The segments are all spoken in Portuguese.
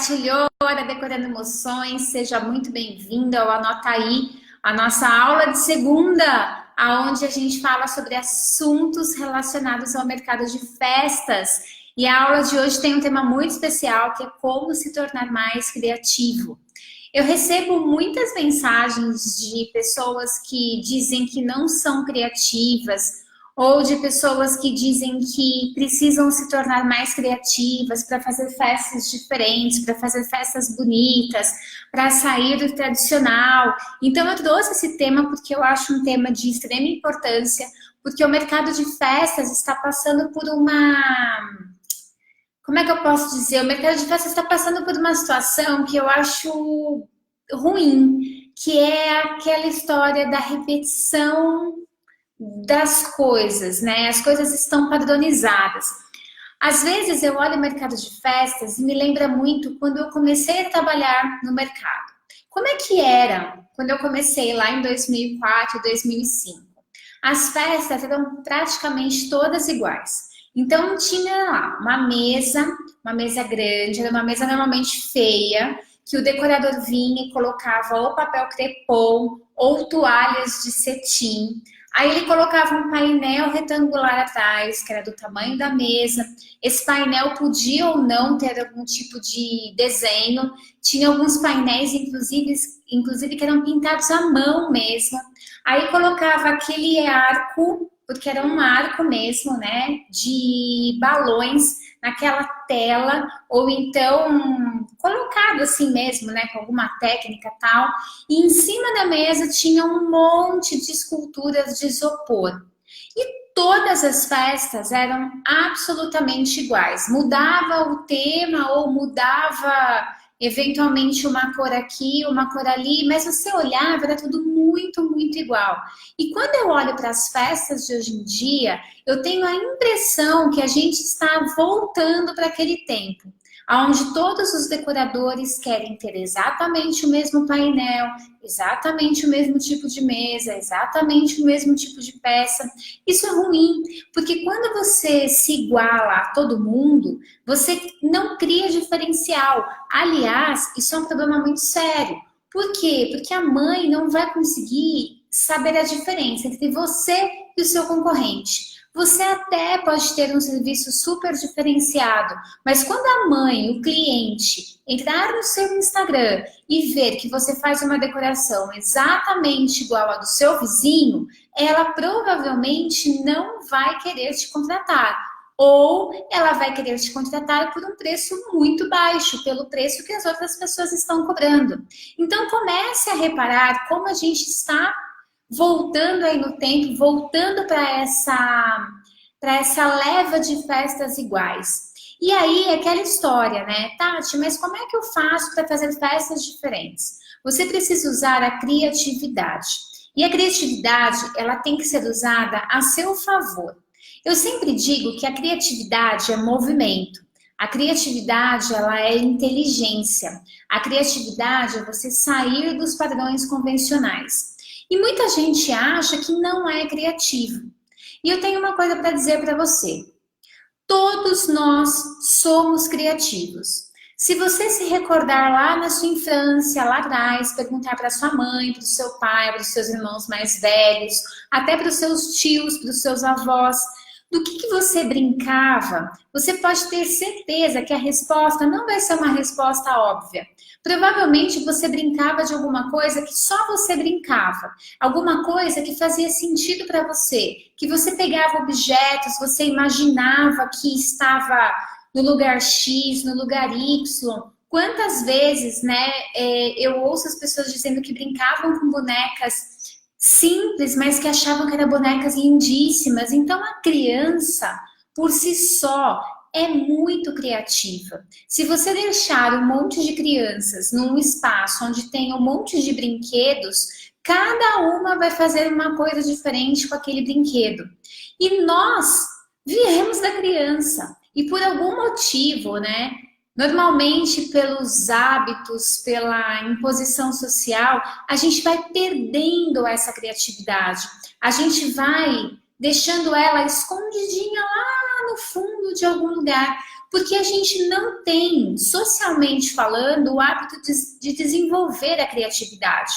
compartilhadora Decorando Emoções, seja muito bem-vinda ao Anota Aí, a nossa aula de segunda, aonde a gente fala sobre assuntos relacionados ao mercado de festas. E a aula de hoje tem um tema muito especial, que é como se tornar mais criativo. Eu recebo muitas mensagens de pessoas que dizem que não são criativas, ou de pessoas que dizem que precisam se tornar mais criativas para fazer festas diferentes, para fazer festas bonitas, para sair do tradicional. Então eu trouxe esse tema porque eu acho um tema de extrema importância, porque o mercado de festas está passando por uma... Como é que eu posso dizer? O mercado de festas está passando por uma situação que eu acho ruim, que é aquela história da repetição das coisas, né? As coisas estão padronizadas. Às vezes eu olho o mercado de festas e me lembra muito quando eu comecei a trabalhar no mercado. Como é que era quando eu comecei lá em 2004, 2005? As festas eram praticamente todas iguais. Então tinha lá uma mesa grande, era uma mesa normalmente feia, que o decorador vinha e colocava ou papel crepom ou toalhas de cetim. Aí ele colocava um painel retangular atrás, que era do tamanho da mesa. Esse painel podia ou não ter algum tipo de desenho. Tinha alguns painéis, inclusive que eram pintados à mão mesmo. Aí colocava aquele arco, porque era um arco mesmo, né, de balões naquela tela, ou então colocado assim mesmo, né, com alguma técnica tal, e em cima da mesa tinha um monte de esculturas de isopor. E todas as festas eram absolutamente iguais. Mudava o tema ou mudava eventualmente uma cor aqui, uma cor ali, mas você olhava, era tudo muito, muito igual. E quando eu olho para as festas de hoje em dia, eu tenho a impressão que a gente está voltando para aquele tempo, onde todos os decoradores querem ter exatamente o mesmo painel, exatamente o mesmo tipo de mesa, exatamente o mesmo tipo de peça. Isso é ruim, porque quando você se iguala a todo mundo, você não cria diferencial. Aliás, isso é um problema muito sério. Por quê? Porque a mãe não vai conseguir saber a diferença entre você e o seu concorrente. Você até pode ter um serviço super diferenciado, mas quando a mãe, o cliente, entrar no seu Instagram e ver que você faz uma decoração exatamente igual à do seu vizinho, ela provavelmente não vai querer te contratar. Ou ela vai querer te contratar por um preço muito baixo, pelo preço que as outras pessoas estão cobrando. Então comece a reparar como a gente está voltando aí no tempo, voltando para essa leva de festas iguais. E aí, aquela história, né? Tati, mas como é que eu faço para fazer festas diferentes? Você precisa usar a criatividade. E a criatividade, ela tem que ser usada a seu favor. Eu sempre digo que a criatividade é movimento. A criatividade, ela é inteligência. A criatividade é você sair dos padrões convencionais. E muita gente acha que não é criativo. E eu tenho uma coisa para dizer para você. Todos nós somos criativos. Se você se recordar lá na sua infância, lá atrás, perguntar para sua mãe, para o seu pai, para os seus irmãos mais velhos, até para os seus tios, para os seus avós, do que você brincava, você pode ter certeza que a resposta não vai ser uma resposta óbvia. Provavelmente você brincava de alguma coisa que só você brincava, alguma coisa que fazia sentido para você, que você pegava objetos, você imaginava que estava no lugar X, no lugar Y. Quantas vezes, né, eu ouço as pessoas dizendo que brincavam com bonecas simples, mas que achavam que eram bonecas lindíssimas. Então a criança, por si só, é muito criativa. Se você deixar um monte de crianças num espaço onde tem um monte de brinquedos, cada uma vai fazer uma coisa diferente com aquele brinquedo. E nós viemos da criança. E por algum motivo, né? Normalmente, pelos hábitos, pela imposição social, a gente vai perdendo essa criatividade. A gente vai deixando ela escondidinha lá lá no fundo de algum lugar, porque a gente não tem, socialmente falando, o hábito de desenvolver a criatividade.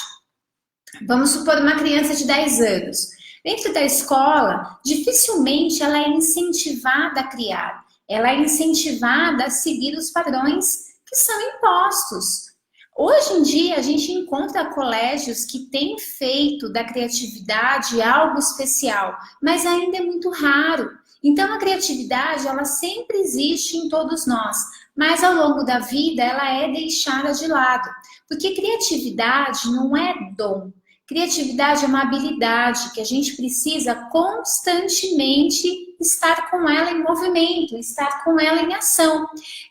Vamos supor uma criança de 10 anos. Dentro da escola, dificilmente ela é incentivada a criar, ela é incentivada a seguir os padrões que são impostos. Hoje em dia, a gente encontra colégios que têm feito da criatividade algo especial, mas ainda é muito raro. Então, a criatividade, ela sempre existe em todos nós, mas ao longo da vida, ela é deixada de lado. Porque criatividade não é dom. Criatividade é uma habilidade que a gente precisa constantemente estar com ela em movimento, estar com ela em ação.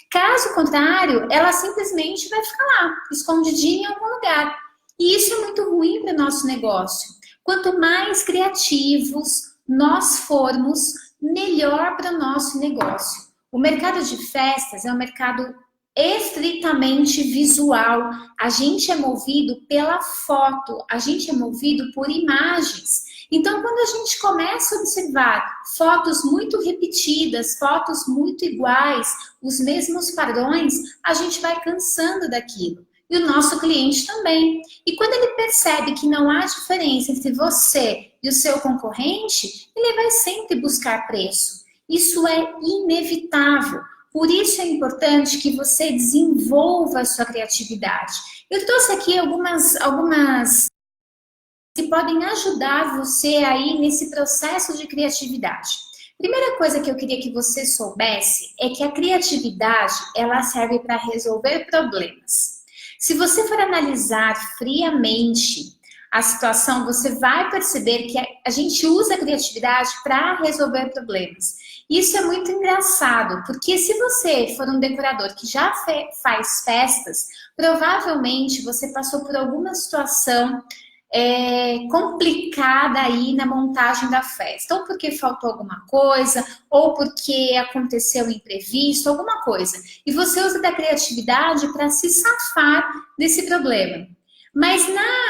Caso contrário, ela simplesmente vai ficar lá, escondidinha em algum lugar. E isso é muito ruim para o nosso negócio. Quanto mais criativos nós formos, melhor para o nosso negócio. O mercado de festas é um mercado estritamente visual. A gente é movido pela foto, a gente é movido por imagens. Então, quando a gente começa a observar fotos muito repetidas, fotos muito iguais, os mesmos padrões, a gente vai cansando daquilo. E o nosso cliente também. E quando ele percebe que não há diferença entre você e o seu concorrente, ele vai sempre buscar preço. Isso é inevitável. Por isso é importante que você desenvolva a sua criatividade. Eu trouxe aqui algumas que podem ajudar você aí nesse processo de criatividade. Primeira coisa que eu queria que você soubesse é que a criatividade, ela serve para resolver problemas. Se você for analisar friamente a situação, você vai perceber que a gente usa a criatividade para resolver problemas. Isso é muito engraçado, porque se você for um decorador que já faz festas, provavelmente você passou por alguma situação complicada aí na montagem da festa, ou porque faltou alguma coisa, ou porque aconteceu um imprevisto, alguma coisa. E você usa da criatividade para se safar desse problema. Mas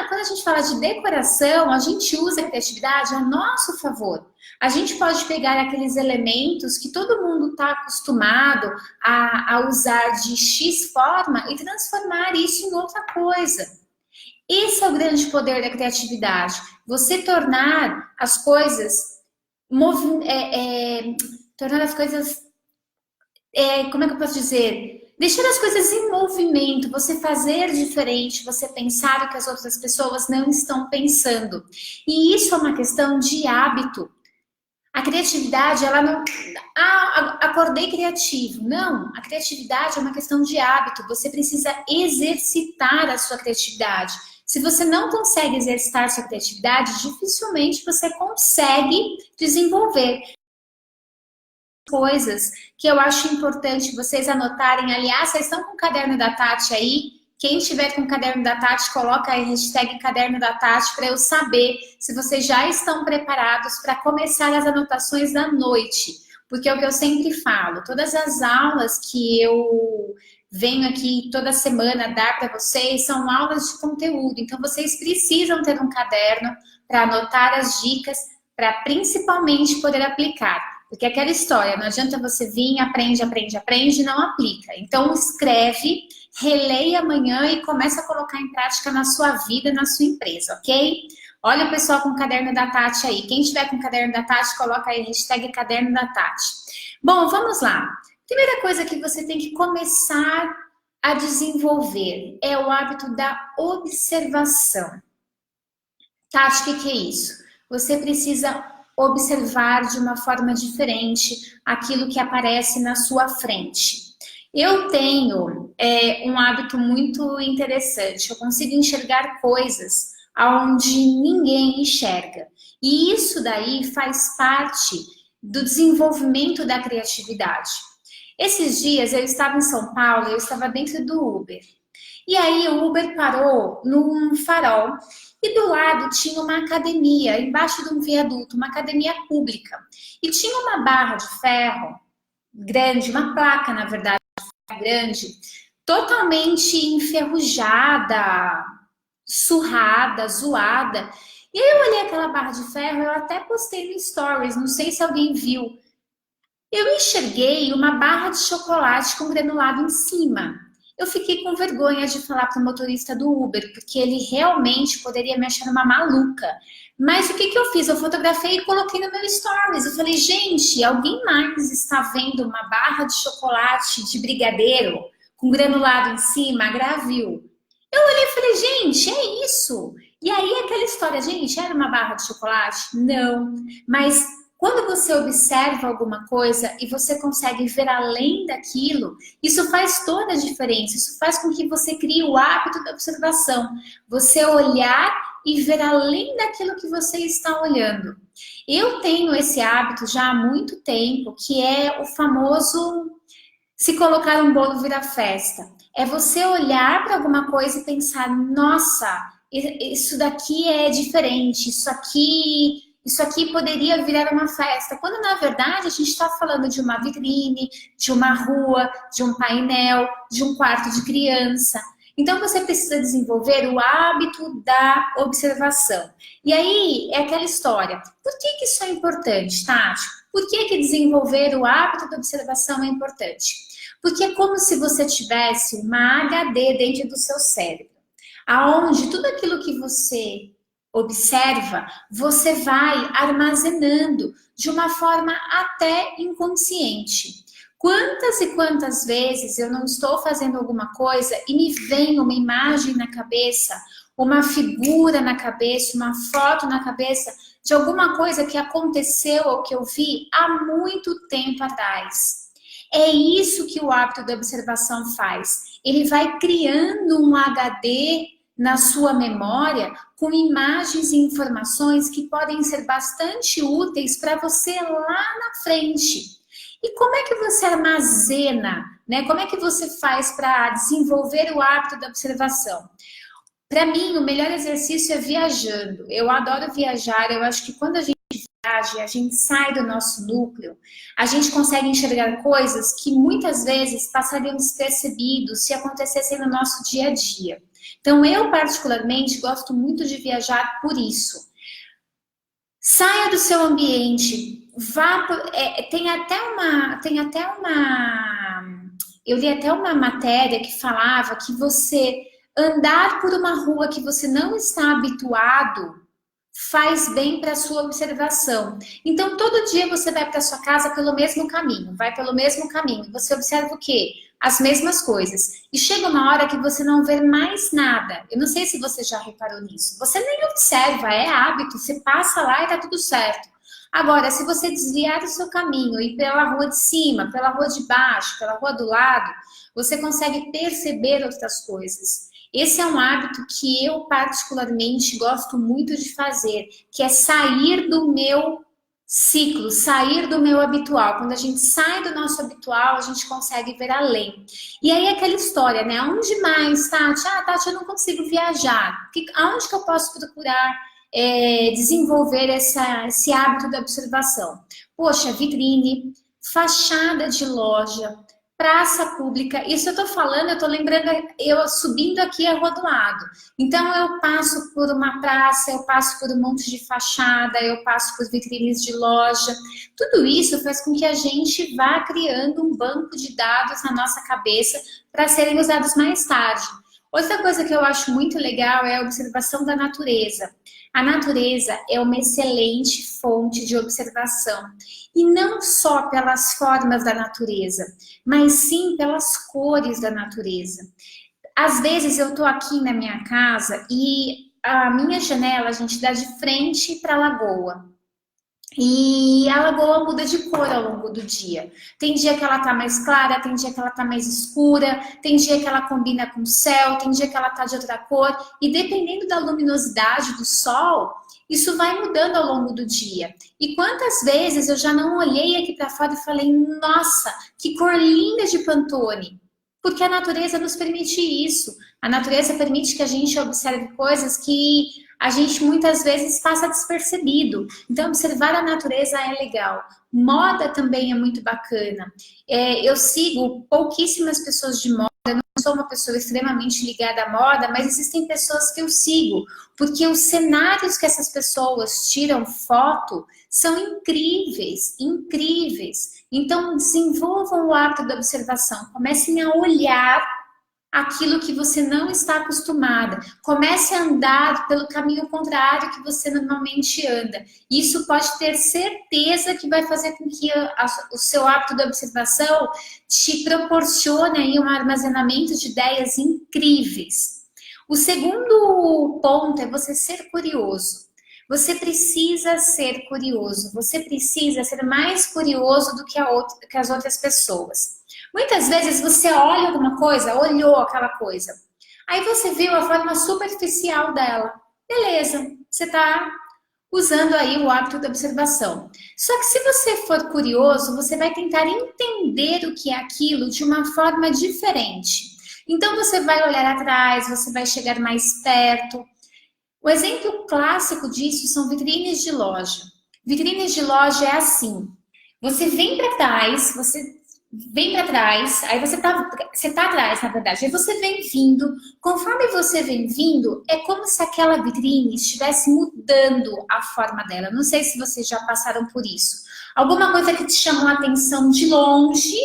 quando a gente fala de decoração, a gente usa a criatividade a nosso favor. A gente pode pegar aqueles elementos que todo mundo está acostumado a usar de X forma e transformar isso em outra coisa. Esse é o grande poder da criatividade. Você tornar as coisas, tornar as coisas, como é que eu posso dizer? Deixar as coisas em movimento, você fazer diferente, você pensar o que as outras pessoas não estão pensando. E isso é uma questão de hábito. A criatividade, ela não... acordei criativo. Não, a criatividade é uma questão de hábito. Você precisa exercitar a sua criatividade. Se você não consegue exercitar a sua criatividade, dificilmente você consegue desenvolver coisas que eu acho importante vocês anotarem. Aliás, vocês estão com o caderno da Tati aí? Quem tiver com o caderno da Tati, coloca aí hashtag caderno da Tati para eu saber se vocês já estão preparados para começar as anotações da noite. Porque é o que eu sempre falo, todas as aulas que eu venho aqui toda semana dar para vocês são aulas de conteúdo. Então, vocês precisam ter um caderno para anotar as dicas, para principalmente poder aplicar. Porque aquela história, não adianta você vir, aprende e não aplica. Então, escreve, releia amanhã e começa a colocar em prática na sua vida, na sua empresa, ok? Olha o pessoal com o caderno da Tati aí. Quem tiver com o caderno da Tati, coloca aí hashtag caderno da Tati. Bom, vamos lá. Primeira coisa que você tem que começar a desenvolver é o hábito da observação. Tati, o que é isso? Você precisa observar de uma forma diferente aquilo que aparece na sua frente. Eu tenho um hábito muito interessante. Eu consigo enxergar coisas onde ninguém enxerga. E isso daí faz parte do desenvolvimento da criatividade. Esses dias eu estava em São Paulo, eu estava dentro do Uber. E aí o Uber parou num farol e do lado tinha uma academia, embaixo de um viaduto, uma academia pública. E tinha uma barra de ferro grande, uma placa, na verdade, grande, totalmente enferrujada, surrada, zoada. E aí eu olhei aquela barra de ferro, eu até postei no Stories, não sei se alguém viu. Eu enxerguei uma barra de chocolate com granulado em cima. Eu fiquei com vergonha de falar para o motorista do Uber, porque ele realmente poderia me achar uma maluca. Mas o que que eu fiz? Eu fotografei e coloquei no meu stories. Eu falei, gente, alguém mais está vendo uma barra de chocolate de brigadeiro com granulado em cima? Gravil. Eu olhei e falei, gente, é isso. E aí aquela história, gente, era uma barra de chocolate? Não. Mas quando você observa alguma coisa e você consegue ver além daquilo, isso faz toda a diferença. Isso faz com que você crie o hábito da observação. Você olhar e ver além daquilo que você está olhando. Eu tenho esse hábito já há muito tempo, que é o famoso se colocar um bolo vira festa. É você olhar para alguma coisa e pensar, nossa, isso daqui é diferente, isso aqui poderia virar uma festa. Quando na verdade a gente está falando de uma vitrine, de uma rua, de um painel, de um quarto de criança. Então você precisa desenvolver o hábito da observação. E aí é aquela história. Por que que isso é importante, Tati? Por que que desenvolver o hábito da observação é importante? Porque é como se você tivesse uma HD dentro do seu cérebro, aonde tudo aquilo que você observa, você vai armazenando de uma forma até inconsciente. Quantas e quantas vezes eu não estou fazendo alguma coisa e me vem uma imagem na cabeça, uma figura na cabeça, uma foto na cabeça de alguma coisa que aconteceu ou que eu vi há muito tempo atrás. É isso que o hábito da observação faz. Ele vai criando um HD na sua memória com imagens e informações que podem ser bastante úteis para você lá na frente. E como é que você armazena, né? Como é que você faz para desenvolver o hábito da observação? Para mim, o melhor exercício é viajando. Eu adoro viajar, eu acho que quando a gente viaja, a gente sai do nosso núcleo, a gente consegue enxergar coisas que muitas vezes passariam despercebidos se acontecessem no nosso dia a dia. Então, eu particularmente gosto muito de viajar por isso. Saia do seu ambiente, vá, eu li até uma matéria que falava que você andar por uma rua que você não está habituado faz bem para a sua observação. Então, todo dia você vai para sua casa pelo mesmo caminho, vai pelo mesmo caminho. Você observa o quê? As mesmas coisas. E chega uma hora que você não vê mais nada. Eu não sei se você já reparou nisso. Você nem observa, é hábito. Você passa lá e tá tudo certo. Agora, se você desviar do seu caminho e ir pela rua de cima, pela rua de baixo, pela rua do lado, você consegue perceber outras coisas. Esse é um hábito que eu particularmente gosto muito de fazer, que é sair do meu ciclo, sair do meu habitual. Quando a gente sai do nosso habitual, a gente consegue ver além. E aí aquela história, né? Aonde mais, Tati? Ah, Tati, eu não consigo viajar. Aonde que eu posso procurar desenvolver esse hábito da observação? Poxa, vitrine, fachada de loja, praça pública. Isso eu tô falando, eu tô lembrando, eu subindo aqui a rua do lado. Então eu passo por uma praça, eu passo por um monte de fachada, eu passo por vitrines de loja. Tudo isso faz com que a gente vá criando um banco de dados na nossa cabeça para serem usados mais tarde. Outra coisa que eu acho muito legal é a observação da natureza. A natureza é uma excelente fonte de observação. E não só pelas formas da natureza, mas sim pelas cores da natureza. Às vezes eu estou aqui na minha casa e a minha janela, a gente dá de frente para a lagoa. E a lagoa muda de cor ao longo do dia. Tem dia que ela tá mais clara, tem dia que ela tá mais escura, tem dia que ela combina com o céu, tem dia que ela tá de outra cor. E dependendo da luminosidade do sol, isso vai mudando ao longo do dia. E quantas vezes eu já não olhei aqui para fora e falei, nossa, que cor linda de Pantone. Porque a natureza nos permite isso. A natureza permite que a gente observe coisas que a gente muitas vezes passa despercebido. Então, observar a natureza é legal. Moda também é muito bacana. Eu sigo pouquíssimas pessoas de moda, não sou uma pessoa extremamente ligada à moda, mas existem pessoas que eu sigo, porque os cenários que essas pessoas tiram foto são incríveis, incríveis. Então, desenvolvam o hábito da observação, comecem a olhar aquilo que você não está acostumada. Comece a andar pelo caminho contrário que você normalmente anda. Isso pode ter certeza que vai fazer com que o seu hábito da observação te proporcione aí um armazenamento de ideias incríveis. O segundo ponto é você ser curioso. Você precisa ser curioso, você precisa ser mais curioso do que as outras pessoas. Muitas vezes você olha alguma coisa, olhou aquela coisa, aí você viu a forma superficial dela. Beleza, você está usando aí o hábito da observação. Só que se você for curioso, você vai tentar entender o que é aquilo de uma forma diferente. Então você vai olhar atrás, você vai chegar mais perto. O exemplo clássico disso são vitrines de loja. Vitrines de loja é assim: você vem para trás, aí você tá atrás, na verdade, aí você vem vindo. Conforme você vem vindo, é como se aquela vitrine estivesse mudando a forma dela. Não sei se vocês já passaram por isso. Alguma coisa que te chamou a atenção de longe,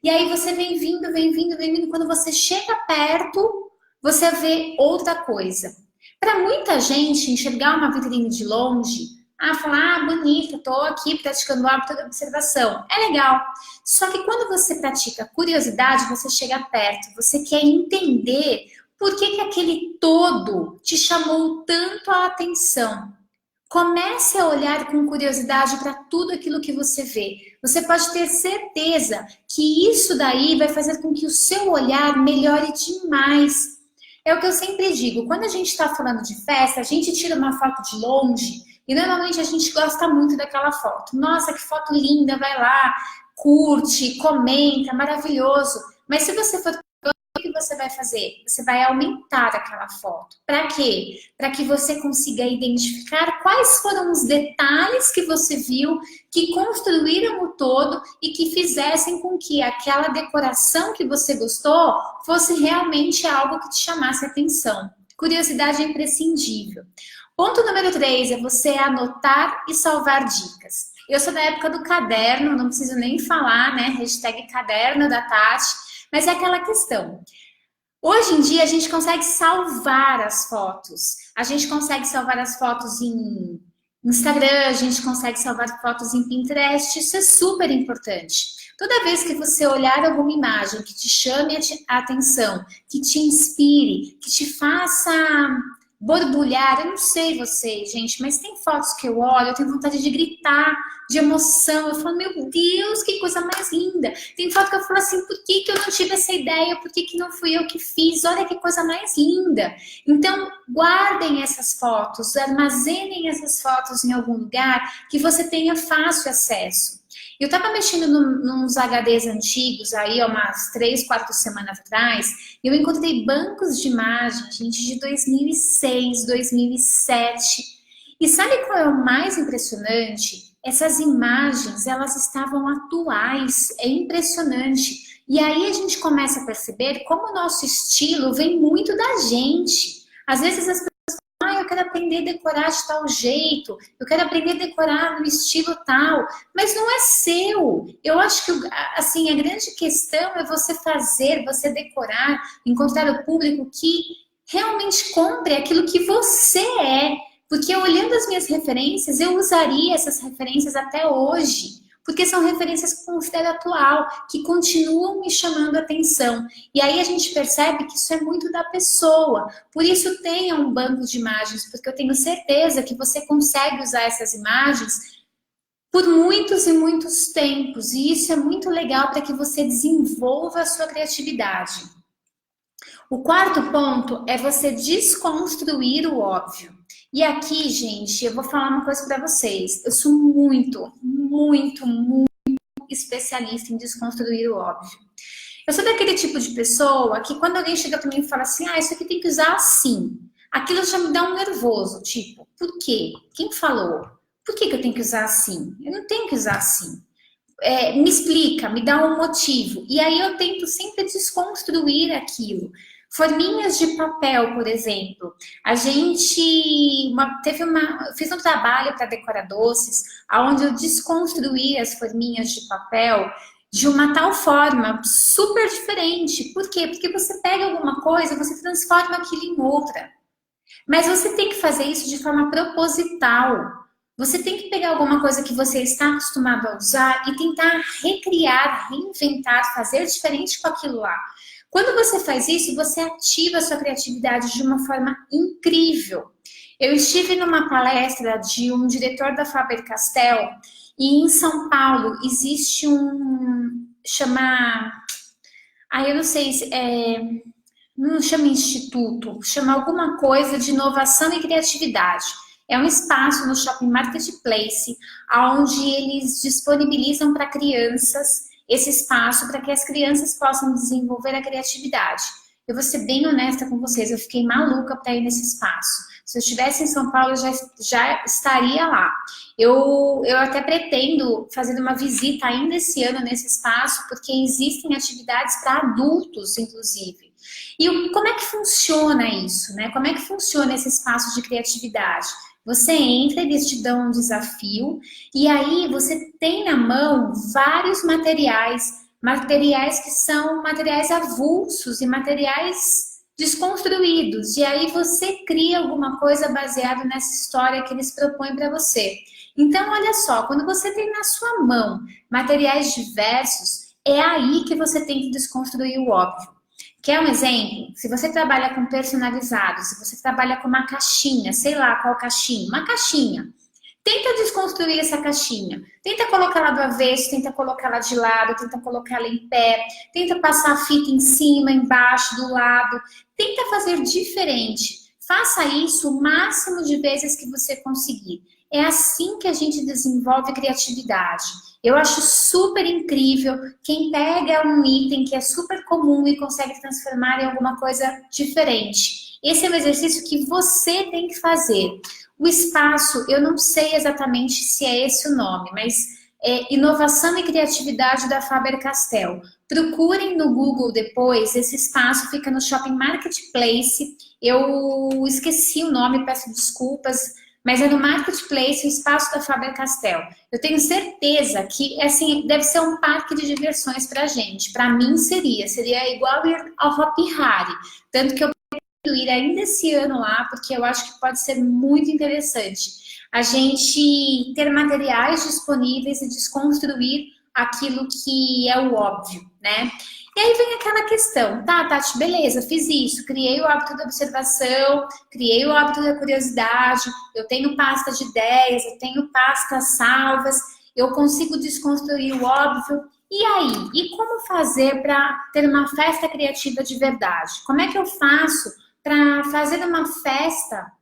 e aí você vem vindo, vem vindo, vem vindo. Quando você chega perto, você vê outra coisa. Para muita gente, enxergar uma vitrine de longe, falar, bonita, tô aqui praticando o hábito da observação. É legal. Só que quando você pratica curiosidade, você chega perto, você quer entender por que aquele todo te chamou tanto a atenção. Comece a olhar com curiosidade para tudo aquilo que você vê. Você pode ter certeza que isso daí vai fazer com que o seu olhar melhore demais. É o que eu sempre digo, quando a gente está falando de festa, a gente tira uma foto de longe e normalmente a gente gosta muito daquela foto. Nossa, que foto linda, vai lá, curte, comenta, maravilhoso. Mas se você for, o que você vai fazer? Você vai aumentar aquela foto. Para quê? Para que você consiga identificar quais foram os detalhes que você viu, que construíram o todo e que fizessem com que aquela decoração que você gostou fosse realmente algo que te chamasse a atenção. Curiosidade é imprescindível. Ponto número 3 é você anotar e salvar dicas. Eu sou da época do caderno, não preciso nem falar, né? Hashtag caderno da Tati. Mas é aquela questão. Hoje em dia a gente consegue salvar as fotos. A gente consegue salvar as fotos em Instagram, a gente consegue salvar fotos em Pinterest. Isso é super importante. Toda vez que você olhar alguma imagem que te chame a atenção, que te inspire, que te faça borbulhar, eu não sei vocês, gente, mas tem fotos que eu olho, eu tenho vontade de gritar de emoção, eu falo, meu Deus, que coisa mais linda. Tem foto que eu falo assim, por que eu não tive essa ideia, por que não fui eu que fiz, olha que coisa mais linda. Então, guardem essas fotos, armazenem essas fotos em algum lugar que você tenha fácil acesso. Eu estava mexendo nos HDs antigos, aí umas 3, 4 semanas atrás, e eu encontrei bancos de imagens, gente, de 2006, 2007. E sabe qual é o mais impressionante? Essas imagens, elas estavam atuais, é impressionante. E aí a gente começa a perceber como o nosso estilo vem muito da gente. Às vezes as eu quero aprender a decorar de tal jeito, eu quero aprender a decorar no estilo tal, mas não é seu. Eu acho que, assim, a grande questão é você fazer, você decorar, encontrar o público que realmente compre aquilo que você é, porque olhando as minhas referências, eu usaria essas referências até hoje, porque são referências que eu considero atual, que continuam me chamando a atenção. E aí a gente percebe que isso é muito da pessoa. Por isso tenha um banco de imagens, porque eu tenho certeza que você consegue usar essas imagens por muitos e muitos tempos. E isso é muito legal para que você desenvolva a sua criatividade. O quarto ponto é você desconstruir o óbvio. E aqui, gente, eu vou falar uma coisa para vocês. Eu sou muito especialista em desconstruir o óbvio. Eu sou daquele tipo de pessoa que quando alguém chega para mim e fala assim, isso aqui tem que usar assim. aquilo já me dá um nervoso, tipo, por quê? Quem falou? Por que eu tenho que usar assim? Eu não tenho que usar assim. Me explica, me dá um motivo. E aí eu tento sempre desconstruir aquilo. Forminhas de papel, por exemplo. A gente fiz um trabalho para decorar doces, onde eu desconstruí as forminhas de papel de uma tal forma super diferente. Por quê? Porque você pega alguma coisa, você transforma aquilo em outra. Mas você tem que fazer isso de forma proposital. Você tem que pegar alguma coisa que você está acostumado a usar e tentar recriar, reinventar, fazer diferente com aquilo lá. Quando você faz isso, você ativa a sua criatividade de uma forma incrível. Eu estive numa palestra de um diretor da Faber-Castell e em São Paulo existe eu não sei se não chama instituto, chama alguma coisa de inovação e criatividade. É um espaço no Shopping Marketplace, onde eles disponibilizam para crianças esse espaço para que as crianças possam desenvolver a criatividade. Eu vou ser bem honesta com vocês, eu fiquei maluca para ir nesse espaço. Se eu estivesse em São Paulo, eu já estaria lá. Eu até pretendo fazer uma visita ainda esse ano nesse espaço, porque existem atividades para adultos, inclusive. E como é que funciona isso, né? Como é que funciona esse espaço de criatividade? Você entra, eles te dão um desafio, e aí você tem na mão vários materiais que são materiais avulsos e materiais desconstruídos. E aí você cria alguma coisa baseada nessa história que eles propõem para você. Então, olha só, quando você tem na sua mão materiais diversos, é aí que você tem que desconstruir o óbvio. Quer um exemplo? Se você trabalha com personalizado, se você trabalha com uma caixinha, sei lá qual caixinha, uma caixinha. Tenta desconstruir essa caixinha. Tenta colocar ela do avesso, tenta colocar ela de lado, tenta colocar ela em pé, tenta passar a fita em cima, embaixo, do lado. Tenta fazer diferente. Faça isso o máximo de vezes que você conseguir. É assim que a gente desenvolve criatividade. Eu acho super incrível quem pega um item que é super comum e consegue transformar em alguma coisa diferente. Esse é um exercício que você tem que fazer. O espaço, eu não sei exatamente se é esse o nome, mas é Inovação e Criatividade da Faber-Castell. Procurem no Google depois, esse espaço fica no Shopping Marketplace. Eu esqueci o nome, peço desculpas, mas é no Marketplace, o espaço da Faber-Castell. Eu tenho certeza que, assim, deve ser um parque de diversões pra gente. Para mim seria igual ir ao Hopi Hari. Tanto que eu pretendo ir ainda esse ano lá, porque eu acho que pode ser muito interessante. A gente ter materiais disponíveis e desconstruir aquilo que é o óbvio, né? E aí vem aquela questão, tá, Tati, beleza, fiz isso, criei o hábito da observação, criei o hábito da curiosidade, eu tenho pasta de ideias, eu tenho pastas salvas, eu consigo desconstruir o óbvio. E aí? E como fazer para ter uma festa criativa de verdade? Como é que eu faço para fazer uma festa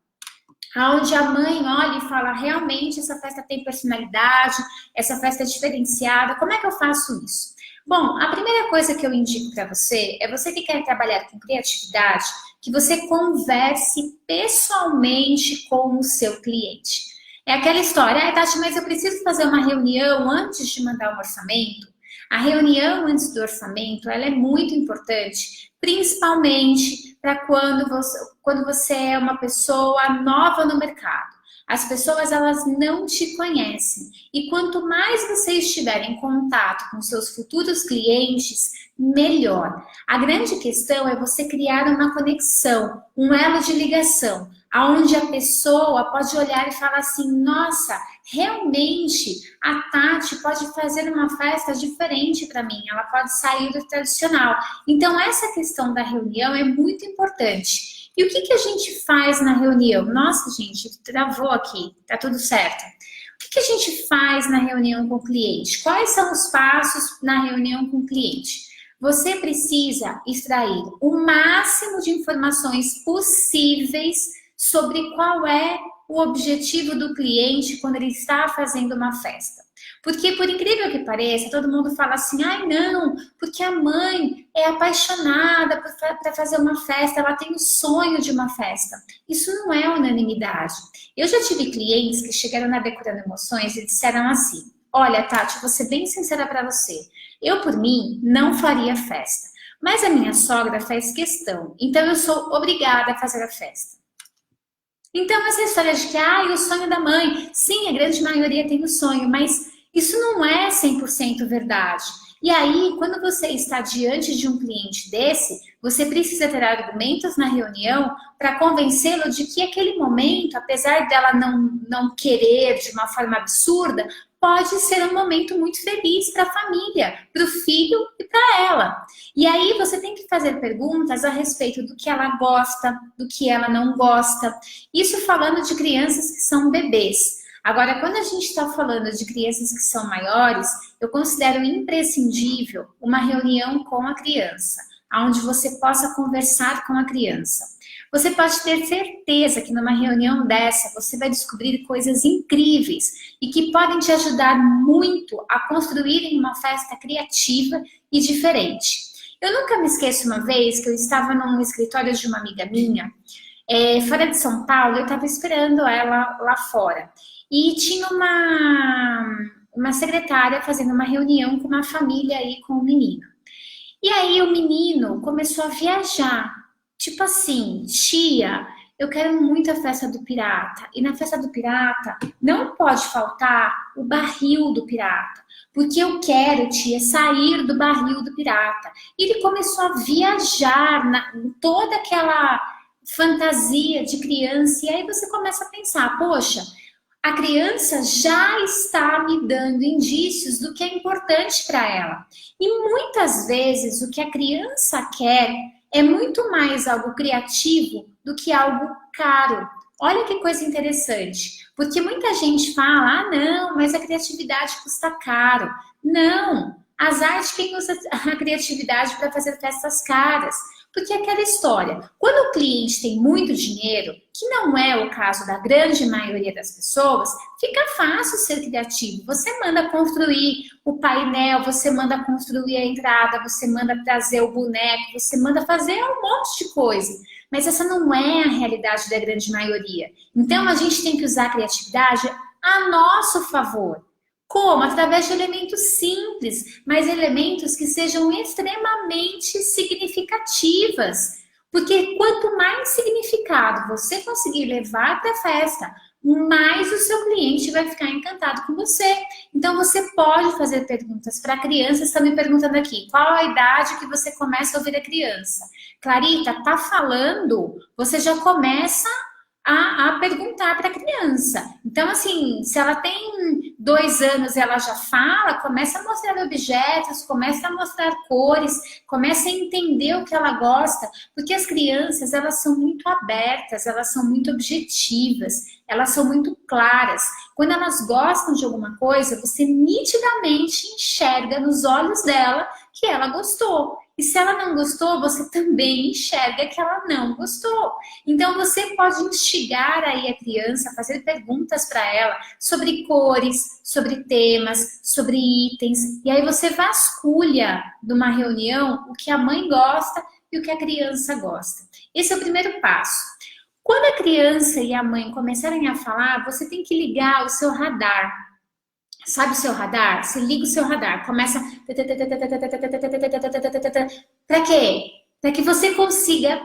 onde a mãe olha e fala, realmente essa festa tem personalidade, essa festa é diferenciada, como é que eu faço isso? Bom, a primeira coisa que eu indico para você é você que quer trabalhar com criatividade, que você converse pessoalmente com o seu cliente. É aquela história, Tati, mas eu preciso fazer uma reunião antes de mandar um orçamento? A reunião antes do orçamento, ela é muito importante, principalmente para quando você é uma pessoa nova no mercado. As pessoas, elas não te conhecem. E quanto mais você estiver em contato com seus futuros clientes, melhor. A grande questão é você criar uma conexão, um elo de ligação, onde a pessoa pode olhar e falar assim, nossa, realmente a Tati pode fazer uma festa diferente para mim, ela pode sair do tradicional. Então, essa questão da reunião é muito importante. E o que a gente faz na reunião? Nossa, gente, travou aqui, tá tudo certo. O que a gente faz na reunião com o cliente? Quais são os passos na reunião com o cliente? Você precisa extrair o máximo de informações possíveis sobre qual é o objetivo do cliente quando ele está fazendo uma festa. Porque, por incrível que pareça, todo mundo fala assim, ai não, porque a mãe é apaixonada para fazer uma festa, ela tem o sonho de uma festa. Isso não é unanimidade. Eu já tive clientes que chegaram na Decorando Emoções e disseram assim, olha, Tati, vou ser bem sincera para você, eu, por mim, não faria festa, mas a minha sogra faz questão, então eu sou obrigada a fazer a festa. Então, essa história de que, o sonho da mãe, sim, a grande maioria tem o sonho, mas isso não é 100% verdade. E aí, quando você está diante de um cliente desse, você precisa ter argumentos na reunião para convencê-lo de que aquele momento, apesar dela não querer de uma forma absurda, pode ser um momento muito feliz para a família, para o filho e para ela. E aí você tem que fazer perguntas a respeito do que ela gosta, do que ela não gosta. Isso falando de crianças que são bebês. Agora, quando a gente está falando de crianças que são maiores, eu considero imprescindível uma reunião com a criança, onde você possa conversar com a criança. Você pode ter certeza que numa reunião dessa você vai descobrir coisas incríveis e que podem te ajudar muito a construir uma festa criativa e diferente. Eu nunca me esqueço uma vez que eu estava num escritório de uma amiga minha, fora de São Paulo, eu estava esperando ela lá fora. E tinha uma secretária fazendo uma reunião com uma família aí com o menino. E aí o menino começou a viajar. Tipo assim, tia, eu quero muito a festa do pirata. E na festa do pirata não pode faltar o barril do pirata. Porque eu quero, tia, sair do barril do pirata. E ele começou a viajar em toda aquela fantasia de criança. E aí você começa a pensar, poxa, a criança já está me dando indícios do que é importante para ela. E muitas vezes o que a criança quer é muito mais algo criativo do que algo caro. Olha que coisa interessante, porque muita gente fala, não, mas a criatividade custa caro. Não, as artes quem usa a criatividade para fazer festas caras. Porque é aquela história, quando o cliente tem muito dinheiro, que não é o caso da grande maioria das pessoas, fica fácil ser criativo. Você manda construir o painel, você manda construir a entrada, você manda trazer o boneco, você manda fazer um monte de coisa. Mas essa não é a realidade da grande maioria. Então a gente tem que usar a criatividade a nosso favor. Como? Através de elementos simples, mas elementos que sejam extremamente significativas. Porque quanto mais significado você conseguir levar para a festa, mais o seu cliente vai ficar encantado com você. Então você pode fazer perguntas para a criança. Estão me perguntando aqui, qual a idade que você começa a ouvir a criança? Clarita, tá falando? Você já começa a perguntar para a criança. Então, assim, se ela tem 2 anos, ela já fala, começa a mostrar objetos, começa a mostrar cores, começa a entender o que ela gosta, porque as crianças, elas são muito abertas, elas são muito objetivas, elas são muito claras. Quando elas gostam de alguma coisa, você nitidamente enxerga nos olhos dela que ela gostou. E se ela não gostou, você também enxerga que ela não gostou. Então você pode instigar aí a criança a fazer perguntas para ela sobre cores, sobre temas, sobre itens. E aí você vasculha numa reunião o que a mãe gosta e o que a criança gosta. Esse é o primeiro passo. Quando a criança e a mãe começarem a falar, você tem que ligar o seu radar. Sabe o seu radar? Você liga o seu radar, começa... Para quê? Para que você consiga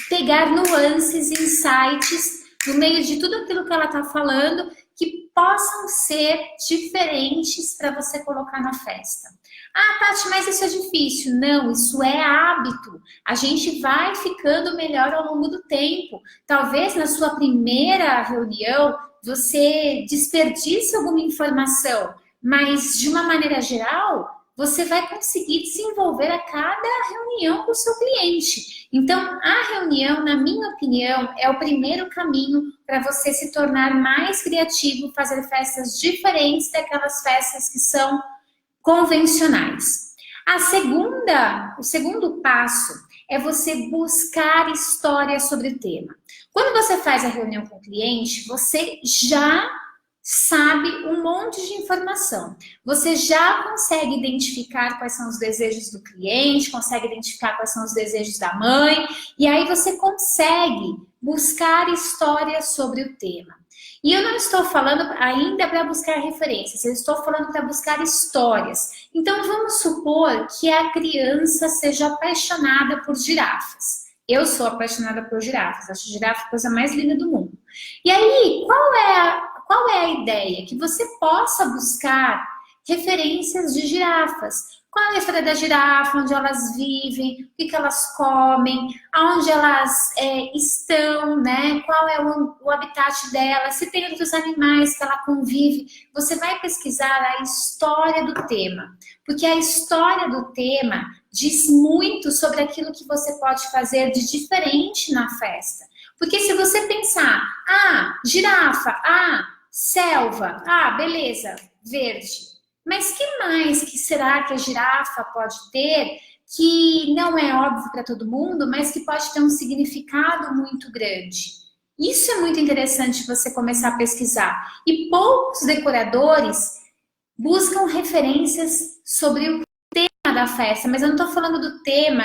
pegar nuances, insights, no meio de tudo aquilo que ela está falando, que possam ser diferentes para você colocar na festa. Ah, Tati, mas isso é difícil. Não, isso é hábito. A gente vai ficando melhor ao longo do tempo. Talvez na sua primeira reunião, você desperdice alguma informação, mas de uma maneira geral, você vai conseguir desenvolver a cada reunião com o seu cliente. Então, a reunião, na minha opinião, é o primeiro caminho para você se tornar mais criativo, fazer festas diferentes daquelas festas que são convencionais. O segundo passo é você buscar histórias sobre o tema. Quando você faz a reunião com o cliente, você já sabe um monte de informação. Você já consegue identificar quais são os desejos do cliente, consegue identificar quais são os desejos da mãe, e aí você consegue buscar histórias sobre o tema. E eu não estou falando ainda para buscar referências, eu estou falando para buscar histórias. Então vamos supor que a criança seja apaixonada por girafas. Eu sou apaixonada por girafas, acho girafa a coisa mais linda do mundo. E aí, qual é a ideia? Que você possa buscar referências de girafas. Qual é a história da girafa, onde elas vivem, o que elas comem, aonde elas estão, né? Qual é o habitat dela, se tem outros animais que ela convive. Você vai pesquisar a história do tema, porque a história do tema diz muito sobre aquilo que você pode fazer de diferente na festa. Porque se você pensar, girafa, selva, beleza, verde. Mas que mais que será que a girafa pode ter que não é óbvio para todo mundo, mas que pode ter um significado muito grande? Isso é muito interessante você começar a pesquisar. E poucos decoradores buscam referências sobre o tema da festa, mas eu não estou falando do tema,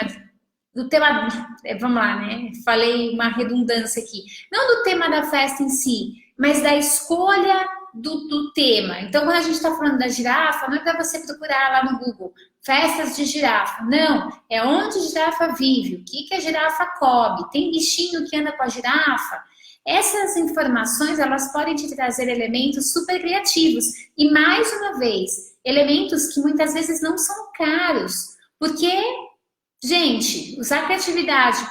vamos lá, né? Falei uma redundância aqui. Não do tema da festa em si, mas da escolha do tema. Então, quando a gente está falando da girafa, não é para você procurar lá no Google festas de girafa. Não, é onde a girafa vive, o que a girafa come, tem bichinho que anda com a girafa. Essas informações, elas podem te trazer elementos super criativos. E, mais uma vez, elementos que muitas vezes não são caros. Porque, gente, usar criatividade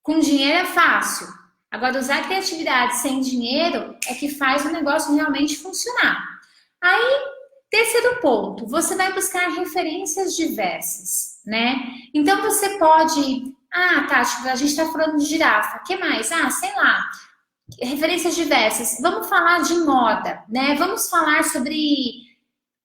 com dinheiro é fácil. Agora, usar criatividade sem dinheiro é que faz o negócio realmente funcionar. Aí, terceiro ponto, você vai buscar referências diversas, né? Então, você pode... Tati, a gente está falando de girafa. O que mais? Sei lá, referências diversas. Vamos falar de moda, né? Vamos falar sobre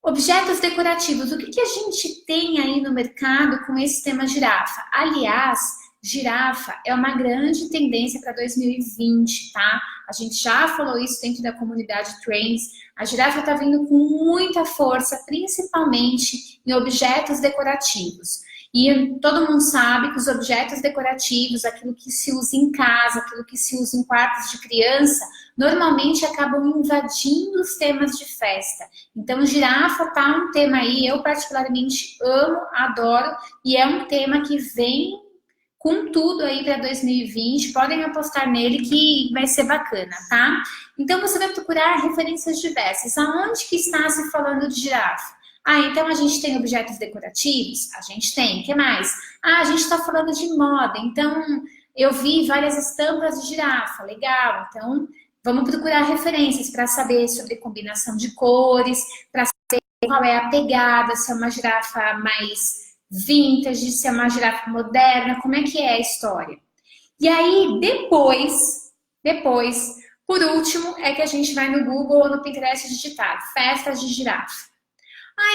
objetos decorativos. O que a gente tem aí no mercado com esse tema girafa? Aliás, girafa é uma grande tendência para 2020, tá? A gente já falou isso dentro da comunidade Trends. A girafa está vindo com muita força, principalmente em objetos decorativos. E todo mundo sabe que os objetos decorativos, aquilo que se usa em casa, aquilo que se usa em quartos de criança, normalmente acabam invadindo os temas de festa. Então, girafa tá um tema aí, eu particularmente amo, adoro, e é um tema que vem com tudo aí para 2020, podem apostar nele que vai ser bacana, tá? Então, você vai procurar referências diversas. Aonde que está se falando de girafa? Então a gente tem objetos decorativos? A gente tem. O que mais? A gente está falando de moda. Então, eu vi várias estampas de girafa. Legal. Então, vamos procurar referências para saber sobre combinação de cores, para saber qual é a pegada, se é uma girafa mais vintage, se é uma girafa moderna, como é que é a história. E aí, depois, por último, é que a gente vai no Google ou no Pinterest digitar festas de girafa.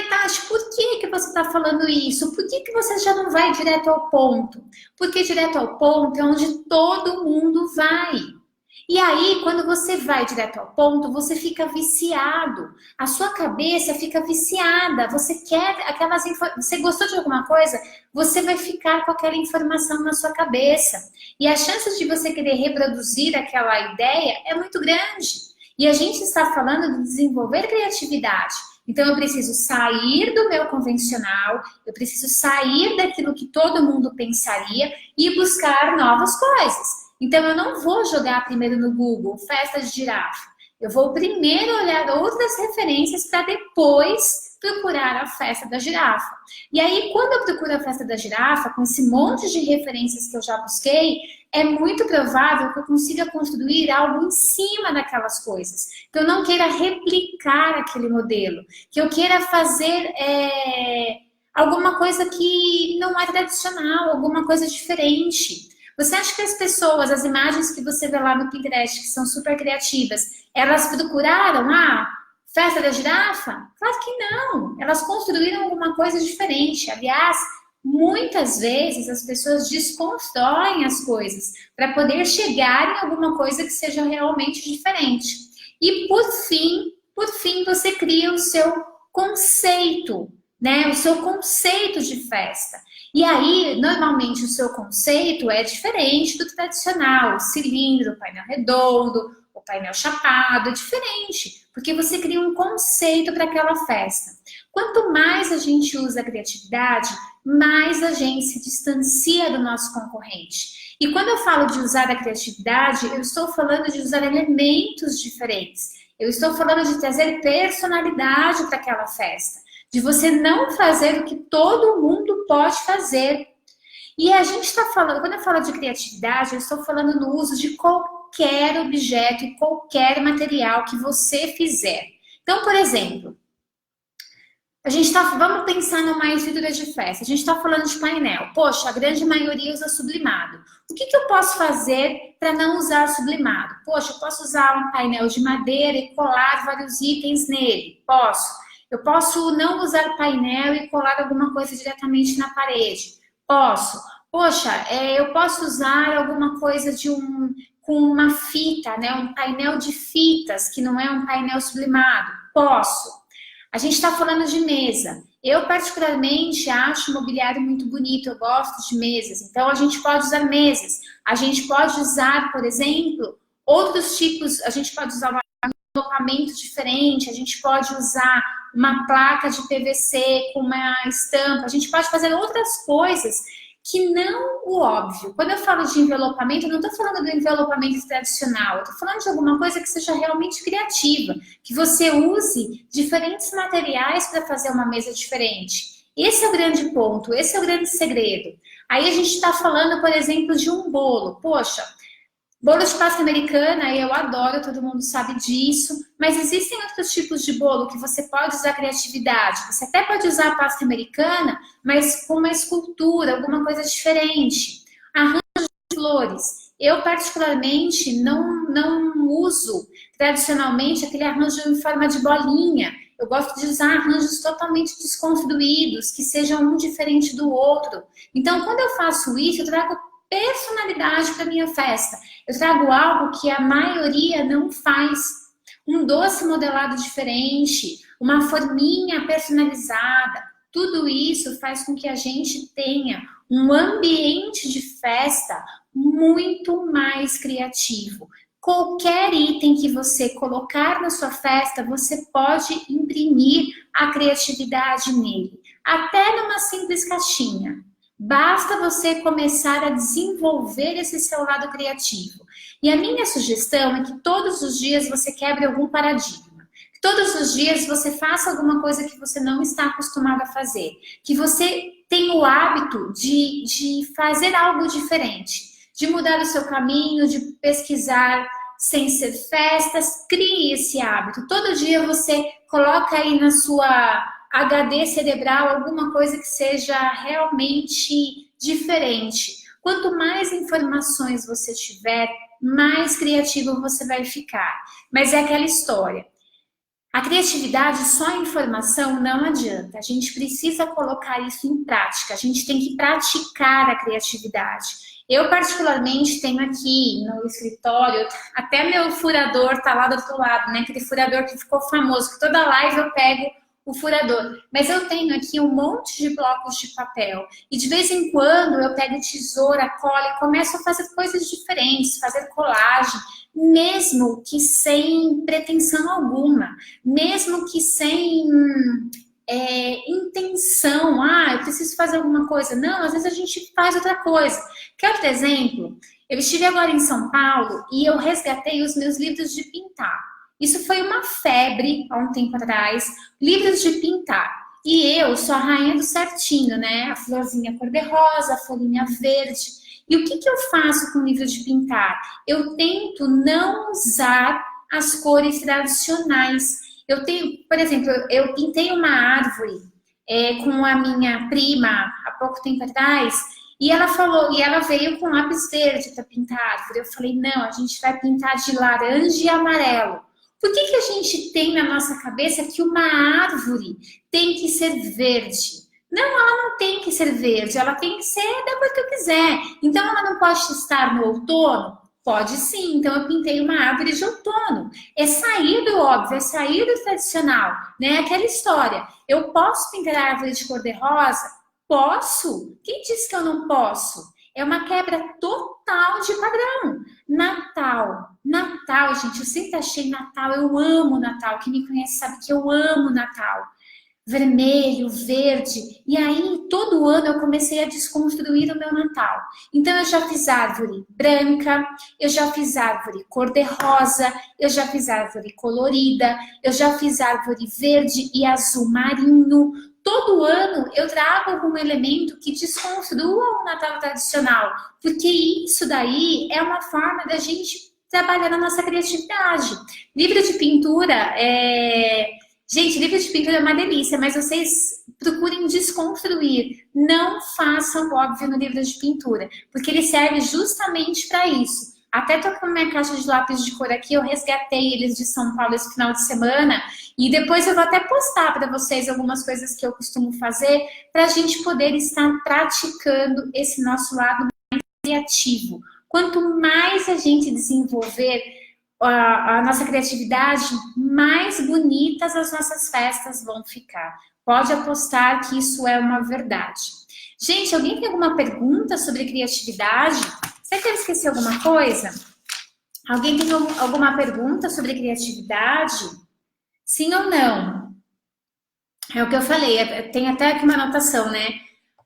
Tati, por que você está falando isso? Por que você já não vai direto ao ponto? Porque direto ao ponto é onde todo mundo vai. E aí, quando você vai direto ao ponto, você fica viciado. A sua cabeça fica viciada. Você quer aquelas informações. Você gostou de alguma coisa? Você vai ficar com aquela informação na sua cabeça. E a chance de você querer reproduzir aquela ideia é muito grande. E a gente está falando de desenvolver criatividade. Então, eu preciso sair do meu convencional, eu preciso sair daquilo que todo mundo pensaria e buscar novas coisas. Então, eu não vou jogar primeiro no Google festas de girafa. Eu vou primeiro olhar outras referências para depois procurar a festa da girafa. E aí, quando eu procuro a festa da girafa, com esse monte de referências que eu já busquei, é muito provável que eu consiga construir algo em cima daquelas coisas. Que eu não queira replicar aquele modelo. Que eu queira fazer alguma coisa que não é tradicional, alguma coisa diferente. Você acha que as pessoas, as imagens que você vê lá no Pinterest, que são super criativas, elas procuraram festa da girafa? Claro que não. Elas construíram alguma coisa diferente. Aliás, muitas vezes as pessoas desconstroem as coisas para poder chegar em alguma coisa que seja realmente diferente. E por fim, você cria o seu conceito, né? O seu conceito de festa. E aí, normalmente, o seu conceito é diferente do tradicional, o cilindro, o painel redondo, o painel chapado, é diferente, porque você cria um conceito para aquela festa. Quanto mais a gente usa a criatividade, mais a gente se distancia do nosso concorrente. E quando eu falo de usar a criatividade, eu estou falando de usar elementos diferentes. Eu estou falando de trazer personalidade para aquela festa. De você não fazer o que todo mundo pode fazer. E a gente está falando, quando eu falo de criatividade, eu estou falando no uso de qualquer objeto e qualquer material que você fizer. Então, por exemplo, vamos pensar numa estrutura de festa. A gente está falando de painel. Poxa, a grande maioria usa sublimado. O que eu posso fazer para não usar sublimado? Poxa, eu posso usar um painel de madeira e colar vários itens nele. Posso. Eu posso não usar painel e colar alguma coisa diretamente na parede. Posso. Poxa, eu posso usar alguma coisa com uma fita, né? Um painel de fitas, que não é um painel sublimado. Posso. A gente está falando de mesa. Eu, particularmente, acho o mobiliário muito bonito. Eu gosto de mesas. Então, a gente pode usar mesas. A gente pode usar, por exemplo, outros tipos. A gente pode usar um envelopamento diferente. A gente pode usar uma placa de PVC com uma estampa. A gente pode fazer outras coisas que não o óbvio. Quando eu falo de envelopamento, eu não estou falando do envelopamento tradicional, eu estou falando de alguma coisa que seja realmente criativa, que você use diferentes materiais para fazer uma mesa diferente. Esse é o grande ponto, esse é o grande segredo. Aí a gente está falando, por exemplo, de um bolo. Poxa, bolo de pasta americana, eu adoro, todo mundo sabe disso, mas existem outros tipos de bolo que você pode usar criatividade. Você até pode usar a pasta americana, mas com uma escultura, alguma coisa diferente. Arranjo de flores. Eu, particularmente, não uso tradicionalmente aquele arranjo em forma de bolinha. Eu gosto de usar arranjos totalmente desconstruídos, que sejam um diferente do outro. Então, quando eu faço isso, eu trago personalidade para minha festa. Eu trago algo que a maioria não faz. Um doce modelado diferente, uma forminha personalizada. Tudo isso faz com que a gente tenha um ambiente de festa muito mais criativo. Qualquer item que você colocar na sua festa, você pode imprimir a criatividade nele. Até numa simples caixinha. Basta você começar a desenvolver esse seu lado criativo. E a minha sugestão é que todos os dias você quebre algum paradigma. Que todos os dias você faça alguma coisa que você não está acostumado a fazer. Que você tenha o hábito de fazer algo diferente. De mudar o seu caminho, de pesquisar sem ser festas. Crie esse hábito. Todo dia você coloca aí na sua HD cerebral, alguma coisa que seja realmente diferente. Quanto mais informações você tiver, mais criativo você vai ficar. Mas é aquela história. A criatividade só a informação não adianta. A gente precisa colocar isso em prática. A gente tem que praticar a criatividade. Eu, particularmente, tenho aqui no escritório, até meu furador tá lá do outro lado, né? Aquele furador que ficou famoso, que toda live eu pego o furador. Mas eu tenho aqui um monte de blocos de papel. E de vez em quando eu pego tesoura, cola e começo a fazer coisas diferentes, fazer colagem, mesmo que sem pretensão alguma, mesmo que sem intenção. Eu preciso fazer alguma coisa. Não, às vezes a gente faz outra coisa. Quer outro exemplo? Eu estive agora em São Paulo e eu resgatei os meus livros de pintar. Isso foi uma febre há um tempo atrás, livros de pintar. E eu sou a rainha do certinho, né? A florzinha cor-de-rosa, a folhinha verde. E o que eu faço com o livro de pintar? Eu tento não usar as cores tradicionais. Eu tenho, por exemplo, eu pintei uma árvore com a minha prima há pouco tempo atrás, e ela falou, e ela veio com lápis verde para pintar a árvore. Eu falei, não, a gente vai pintar de laranja e amarelo. Por que a gente tem na nossa cabeça que uma árvore tem que ser verde? Não, ela não tem que ser verde, ela tem que ser da cor que eu quiser. Então ela não pode estar no outono? Pode sim, então eu pintei uma árvore de outono. É sair do óbvio, é sair do tradicional, né? Aquela história. Eu posso pintar a árvore de cor-de-rosa? Posso. Quem disse que eu não posso? É uma quebra total de padrão. Natal, gente, eu sempre achei Natal, eu amo Natal. Quem me conhece sabe que eu amo Natal. Vermelho, verde. E aí, todo ano eu comecei a desconstruir o meu Natal. Então, eu já fiz árvore branca, eu já fiz árvore cor-de-rosa, eu já fiz árvore colorida, eu já fiz árvore verde e azul marinho. Todo ano eu trago algum elemento que desconstrua o Natal tradicional, porque isso daí é uma forma da gente trabalhar na nossa criatividade. Livro de pintura Gente, livro de pintura é uma delícia, mas vocês procurem desconstruir. Não façam óbvio no livro de pintura, porque ele serve justamente para isso. Até tô com a minha caixa de lápis de cor aqui, eu resgatei eles de São Paulo esse final de semana, e depois eu vou até postar para vocês algumas coisas que eu costumo fazer, para a gente poder estar praticando esse nosso lado mais criativo. Quanto mais a gente desenvolver a nossa criatividade, mais bonitas as nossas festas vão ficar. Pode apostar que isso é uma verdade. Gente, alguém tem alguma pergunta sobre criatividade? Será que eu esqueci alguma coisa? Alguém tem alguma pergunta sobre criatividade? Sim ou não? É o que eu falei, tem até aqui uma anotação, né?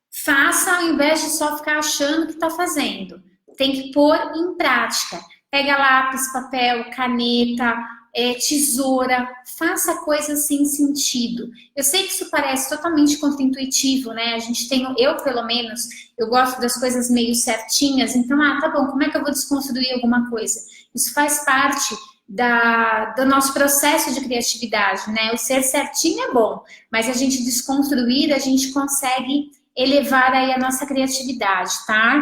Faça ao invés de só ficar achando que está fazendo. Tem que pôr em prática. Pega lápis, papel, caneta, tesoura, faça coisas sem sentido. Eu sei que isso parece totalmente contraintuitivo, né? A gente tem, eu pelo menos, eu gosto das coisas meio certinhas, então, tá bom, como é que eu vou desconstruir alguma coisa? Isso faz parte do nosso processo de criatividade, né? O ser certinho é bom, mas a gente desconstruir, a gente consegue elevar aí a nossa criatividade, tá?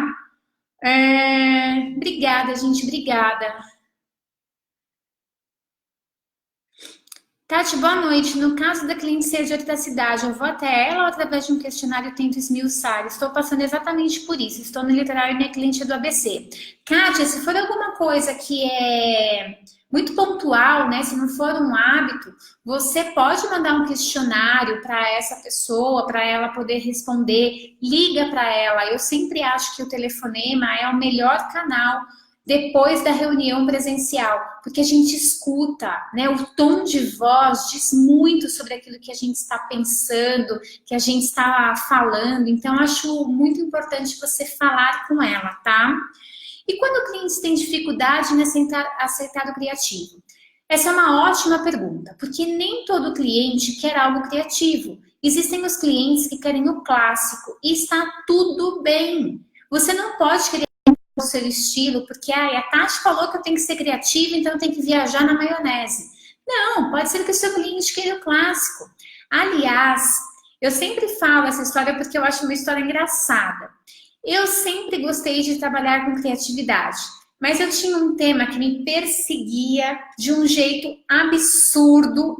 Obrigada, gente, obrigada. Tati, boa noite. No caso da cliente ser de outra cidade, eu vou até ela ou através de um questionário tento esmiuçar? Estou passando exatamente por isso. Estou no literário e minha cliente é do ABC. Kátia, se for alguma coisa que é muito pontual, né? Se não for um hábito, você pode mandar um questionário para essa pessoa, para ela poder responder. Liga para ela. Eu sempre acho que o telefonema é o melhor canal depois da reunião presencial, porque a gente escuta, né? O tom de voz diz muito sobre aquilo que a gente está pensando, que a gente está falando. Então, acho muito importante você falar com ela, tá? E quando o cliente tem dificuldade em aceitar o criativo? Essa é uma ótima pergunta, porque nem todo cliente quer algo criativo. Existem os clientes que querem o clássico e está tudo bem. Você não pode querer o seu estilo, porque a Tati falou que eu tenho que ser criativa, então eu tenho que viajar na maionese. Não, pode ser que o seu cliente queira o clássico. Aliás, eu sempre falo essa história porque eu acho uma história engraçada. Eu sempre gostei de trabalhar com criatividade, mas eu tinha um tema que me perseguia de um jeito absurdo,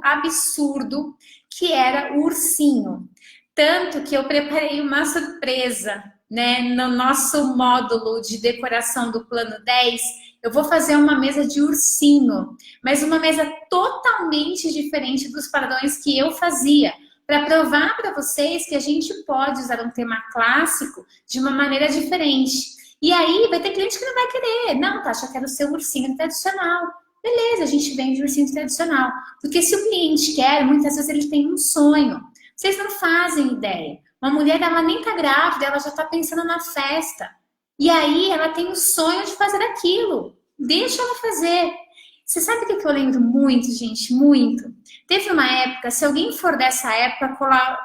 que era o ursinho. Tanto que eu preparei uma surpresa, né? No nosso módulo de decoração do plano 10, eu vou fazer uma mesa de ursinho, mas uma mesa totalmente diferente dos padrões que eu fazia, para provar para vocês que a gente pode usar um tema clássico de uma maneira diferente. E aí vai ter cliente que não vai querer. Não, Tasha, eu quero o seu ursinho tradicional. Beleza, a gente vende ursinho tradicional. Porque se o cliente quer, muitas vezes ele tem um sonho. Vocês não fazem ideia. Uma mulher, ela nem tá grávida, ela já tá pensando na festa. E aí ela tem o sonho de fazer aquilo. Deixa ela fazer. Você sabe o que eu lembro muito, gente? Muito. Teve uma época, se alguém for dessa época,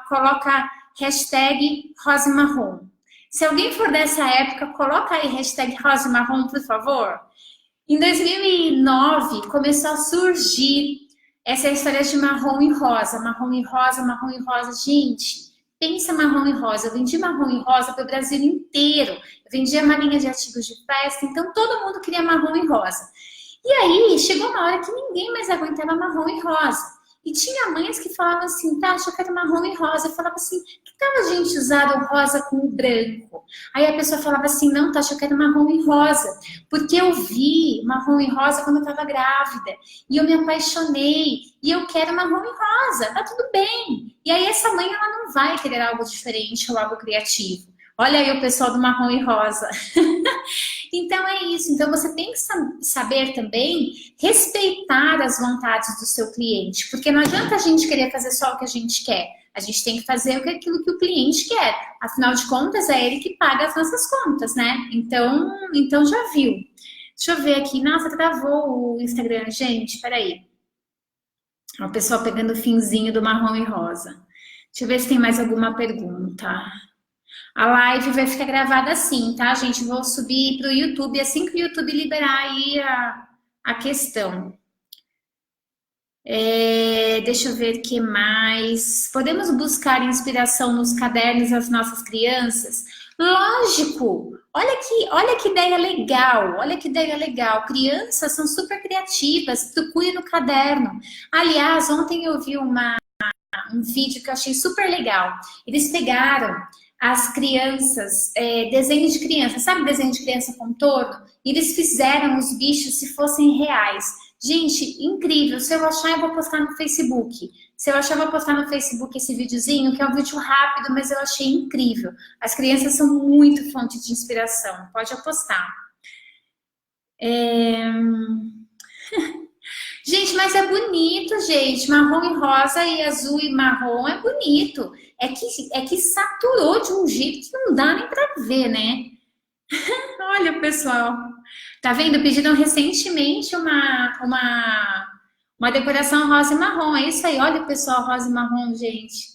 coloca hashtag rosa e marrom. Se alguém for dessa época, coloca aí hashtag rosa e marrom, por favor. Em 2009, começou a surgir essa história de marrom e rosa. Marrom e rosa, marrom e rosa. Gente, pensa marrom e rosa. Eu vendi marrom e rosa para o Brasil inteiro. Eu vendia uma linha de artigos de festa, então todo mundo queria marrom e rosa. E aí, chegou uma hora que ninguém mais aguentava marrom e rosa. E tinha mães que falavam assim, tá, eu quero marrom e rosa. Eu falava assim, que tal a gente usar o rosa com o branco? Aí a pessoa falava assim, não, Tasha, eu quero marrom e rosa. Porque eu vi marrom e rosa quando eu estava grávida. E eu me apaixonei. E eu quero marrom e rosa. Tá tudo bem. E aí essa mãe, ela não vai querer algo diferente ou algo criativo. Olha aí o pessoal do marrom e rosa. Então é isso. Então você tem que saber também respeitar as vontades do seu cliente, porque não adianta a gente querer fazer só o que a gente quer. A gente tem que fazer aquilo que o cliente quer. Afinal de contas, é ele que paga as nossas contas, né? Então já viu. Deixa eu ver aqui. Nossa, travou o Instagram, gente. Peraí. O pessoal pegando o finzinho do marrom e rosa. Deixa eu ver se tem mais alguma pergunta. A live vai ficar gravada assim, tá, gente? Vou subir para o YouTube assim que o YouTube liberar aí a questão. Deixa eu ver o que mais. Podemos buscar inspiração nos cadernos das nossas crianças? Lógico! Olha que ideia legal, olha que ideia legal. Crianças são super criativas, procure no caderno. Aliás, ontem eu vi um vídeo que eu achei super legal. Eles pegaram as crianças, desenho de criança, sabe desenho de criança contorno? E eles fizeram os bichos se fossem reais. Gente, incrível. Se eu achar, eu vou postar no Facebook. Se eu achar, eu vou postar no Facebook esse videozinho, que é um vídeo rápido, mas eu achei incrível. As crianças são muito fonte de inspiração. Pode apostar. Gente, mas é bonito, gente. Marrom e rosa e azul e marrom é bonito. É que saturou de um jeito que não dá nem pra ver, né? Olha, pessoal. Tá vendo? Pediram recentemente uma decoração rosa e marrom. É isso aí. Olha, pessoal, rosa e marrom, gente.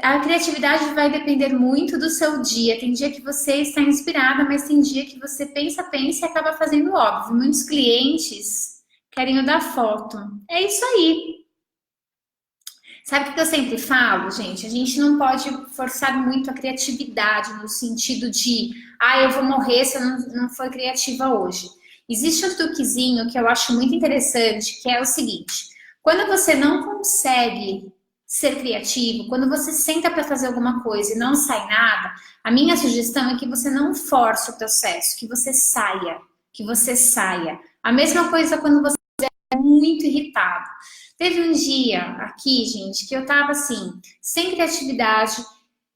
A criatividade vai depender muito do seu dia. Tem dia que você está inspirada, mas tem dia que você pensa e acaba fazendo óbvio. Muitos clientes querem o da foto. É isso aí. Sabe o que eu sempre falo, gente? A gente não pode forçar muito a criatividade no sentido de, eu vou morrer se eu não for criativa hoje. Existe um truquezinho que eu acho muito interessante, que é o seguinte: quando você não consegue ser criativo, quando você senta para fazer alguma coisa e não sai nada, a minha sugestão é que você não force o processo, que você saia, A mesma coisa quando você é muito irritado. Teve um dia aqui, gente, que eu tava assim, sem criatividade.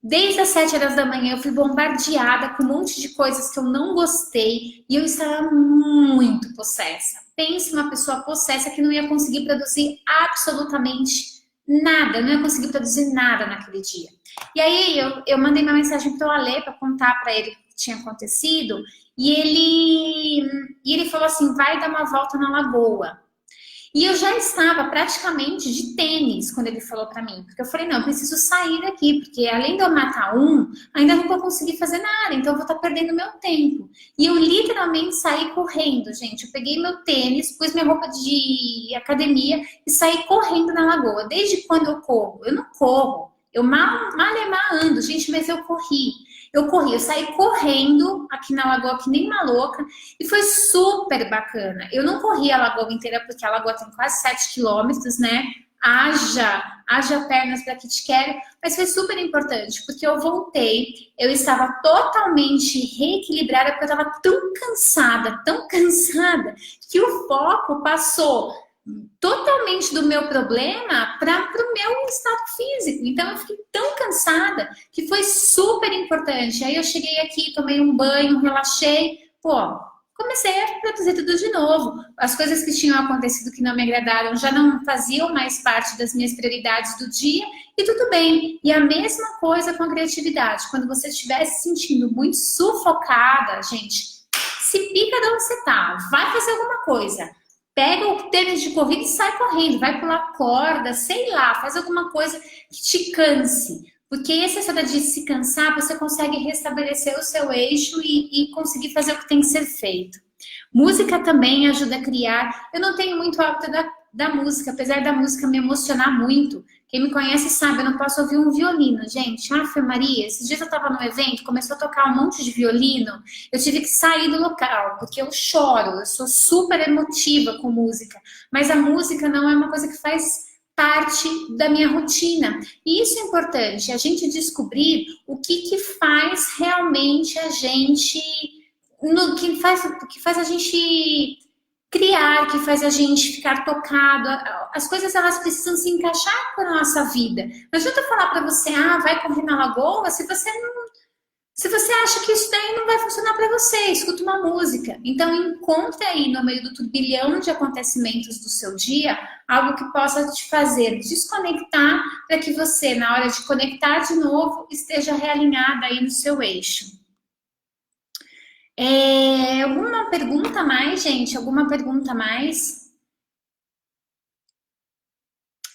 Desde as 7 horas da manhã eu fui bombardeada com um monte de coisas que eu não gostei e eu estava muito possessa. Pense uma pessoa possessa que não ia conseguir produzir absolutamente nada, não ia conseguir produzir nada naquele dia. E aí eu mandei uma mensagem para o Ale para contar para ele o que tinha acontecido e ele falou assim, vai dar uma volta na lagoa. E eu já estava praticamente de tênis quando ele falou para mim. Porque eu falei, não, eu preciso sair daqui. Porque além de eu matar ainda não vou conseguir fazer nada. Então eu vou estar perdendo meu tempo. E eu literalmente saí correndo, gente. Eu peguei meu tênis, pus minha roupa de academia e saí correndo na lagoa. Desde quando eu corro? Eu não corro. Eu mal ando, gente, mas eu corri. Eu saí correndo aqui na lagoa, que nem uma louca, e foi super bacana. Eu não corri a lagoa inteira, porque a lagoa tem quase 7 quilômetros, né? Haja pernas para que te quero, mas foi super importante, porque eu voltei, eu estava totalmente reequilibrada, porque eu estava tão cansada, que o foco passou totalmente do meu problema para o meu estado físico. Então eu fiquei tão cansada que foi super importante. Aí eu cheguei aqui, tomei um banho, relaxei, comecei a produzir tudo de novo. As coisas que tinham acontecido que não me agradaram já não faziam mais parte das minhas prioridades do dia e tudo bem. E a mesma coisa com a criatividade. Quando você estiver se sentindo muito sufocada, gente, se pica de onde você tá, vai fazer alguma coisa. Pega o tênis de corrida e sai correndo, vai pular corda, sei lá, faz alguma coisa que te canse. Porque essa história de se cansar, você consegue restabelecer o seu eixo e conseguir fazer o que tem que ser feito. Música também ajuda a criar. Eu não tenho muito hábito da música, apesar da música me emocionar muito. Quem me conhece sabe, eu não posso ouvir um violino, gente. Ave Maria, esses dias eu estava num evento, começou a tocar um monte de violino, eu tive que sair do local, porque eu choro, eu sou super emotiva com música, mas a música não é uma coisa que faz parte da minha rotina. E isso é importante, a gente descobrir o que faz realmente a gente, no que faz a gente criar, que faz a gente ficar tocado. As coisas, elas precisam se encaixar com a nossa vida. Não adianta falar para você, vai correr na lagoa, se você acha que isso daí não vai funcionar para você, escuta uma música. Então encontre aí no meio do turbilhão de acontecimentos do seu dia algo que possa te fazer desconectar, para que você, na hora de conectar de novo, esteja realinhada aí no seu eixo. Alguma pergunta mais, gente? Alguma pergunta mais?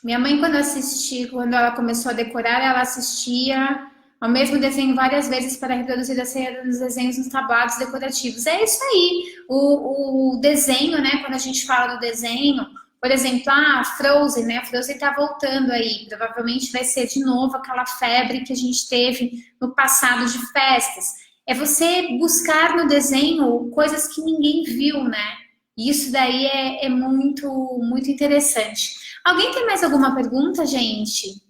Minha mãe, quando ela começou a decorar, ela assistia ao mesmo desenho várias vezes para reproduzir a cena dos desenhos nos tablados decorativos. É isso aí. O desenho, né? Quando a gente fala do desenho, por exemplo, Frozen, né? Frozen tá voltando aí. Provavelmente vai ser de novo aquela febre que a gente teve no passado de festas. É você buscar no desenho coisas que ninguém viu, né? E isso daí é muito, muito interessante. Alguém tem mais alguma pergunta, gente?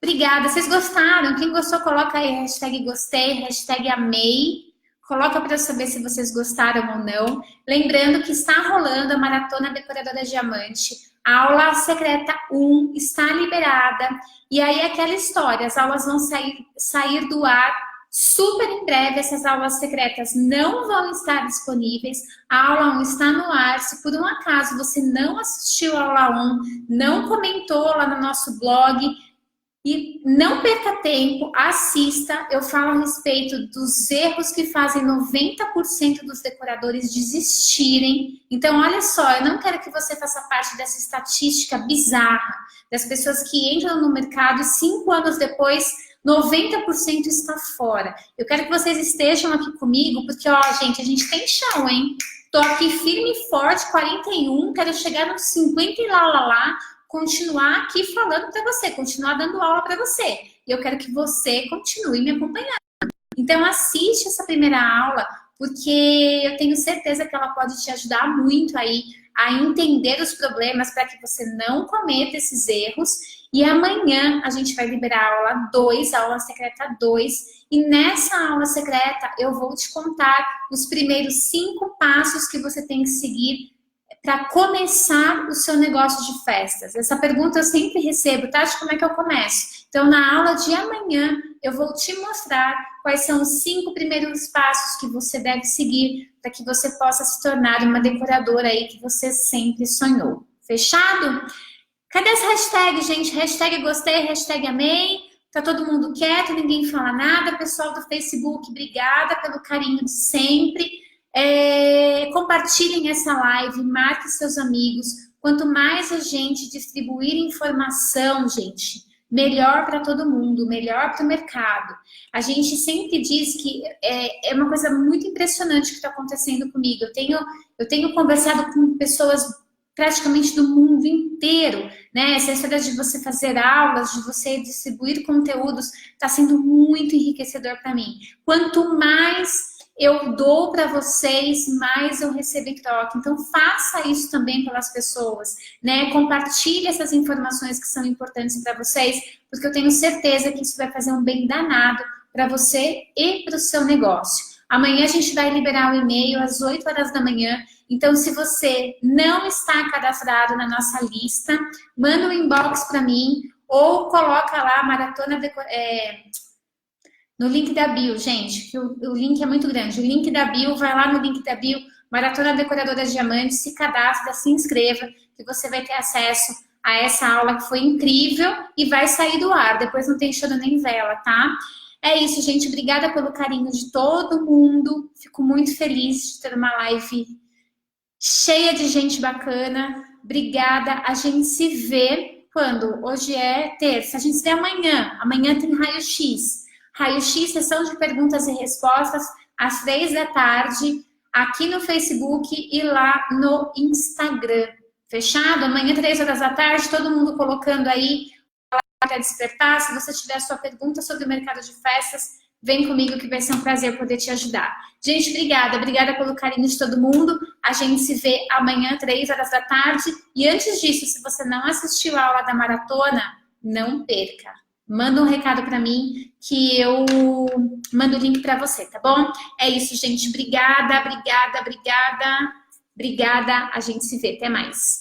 Obrigada. Vocês gostaram? Quem gostou, coloca aí hashtag gostei, hashtag amei. Coloca para eu saber se vocês gostaram ou não. Lembrando que está rolando a Maratona Decoradora Diamante. A aula secreta 1 está liberada. E aí aquela história, as aulas vão sair do ar super em breve. Essas aulas secretas não vão estar disponíveis. A aula 1 está no ar. Se por um acaso você não assistiu a aula 1, não comentou lá no nosso blog, e não perca tempo, assista. Eu falo a respeito dos erros que fazem 90% dos decoradores desistirem. Então, olha só, eu não quero que você faça parte dessa estatística bizarra das pessoas que entram no mercado e 5 anos depois 90% está fora. Eu quero que vocês estejam aqui comigo, porque, gente, a gente tem chão, hein? Tô aqui firme e forte, 41, quero chegar nos 50 e lá. Continuar aqui falando para você, continuar dando aula para você. E eu quero que você continue me acompanhando. Então, assiste essa primeira aula, porque eu tenho certeza que ela pode te ajudar muito aí a entender os problemas para que você não cometa esses erros. E amanhã a gente vai liberar a aula 2, a aula secreta 2. E nessa aula secreta eu vou te contar os primeiros 5 passos que você tem que seguir para começar o seu negócio de festas. Essa pergunta eu sempre recebo, Tati, como é que eu começo? Então, na aula de amanhã, eu vou te mostrar quais são os 5 primeiros passos que você deve seguir para que você possa se tornar uma decoradora aí que você sempre sonhou. Fechado? Cadê as hashtags, gente? Hashtag gostei, hashtag amei. Tá todo mundo quieto, ninguém fala nada. Pessoal do Facebook, obrigada pelo carinho de sempre. Compartilhem essa live, marque seus amigos. Quanto mais a gente distribuir informação, gente, melhor para todo mundo, melhor para o mercado. A gente sempre diz que é uma coisa muito impressionante que está acontecendo comigo. Eu tenho conversado com pessoas praticamente do mundo inteiro, né? Essa história de você fazer aulas, de você distribuir conteúdos, está sendo muito enriquecedor para mim. Quanto mais eu dou para vocês, mais eu recebo em troca. Então, faça isso também pelas pessoas, né? Compartilhe essas informações que são importantes para vocês, porque eu tenho certeza que isso vai fazer um bem danado para você e para o seu negócio. Amanhã a gente vai liberar o e-mail às 8 horas da manhã. Então, se você não está cadastrado na nossa lista, manda um inbox para mim ou coloca lá Maratona no link da bio, gente, que o link é muito grande. O link da bio, vai lá no link da bio, Maratona Decoradora Diamante, se cadastra, se inscreva, que você vai ter acesso a essa aula que foi incrível e vai sair do ar. Depois não tem choro nem vela, tá? É isso, gente. Obrigada pelo carinho de todo mundo. Fico muito feliz de ter uma live cheia de gente bacana. Obrigada. A gente se vê quando? Hoje é terça. A gente se vê amanhã. Amanhã tem raio-x. Raio-x, sessão de perguntas e respostas, às 3 da tarde, aqui no Facebook e lá no Instagram. Fechado? Amanhã, 3 horas da tarde, todo mundo colocando aí até despertar. Se você tiver a sua pergunta sobre o mercado de festas, vem comigo que vai ser um prazer poder te ajudar. Gente, obrigada. Obrigada pelo carinho de todo mundo. A gente se vê amanhã, 3 horas da tarde. E antes disso, se você não assistiu a aula da maratona, não perca. Manda um recado para mim que eu mando o link para você, tá bom? É isso, gente. Obrigada, obrigada, obrigada. Obrigada. A gente se vê. Até mais.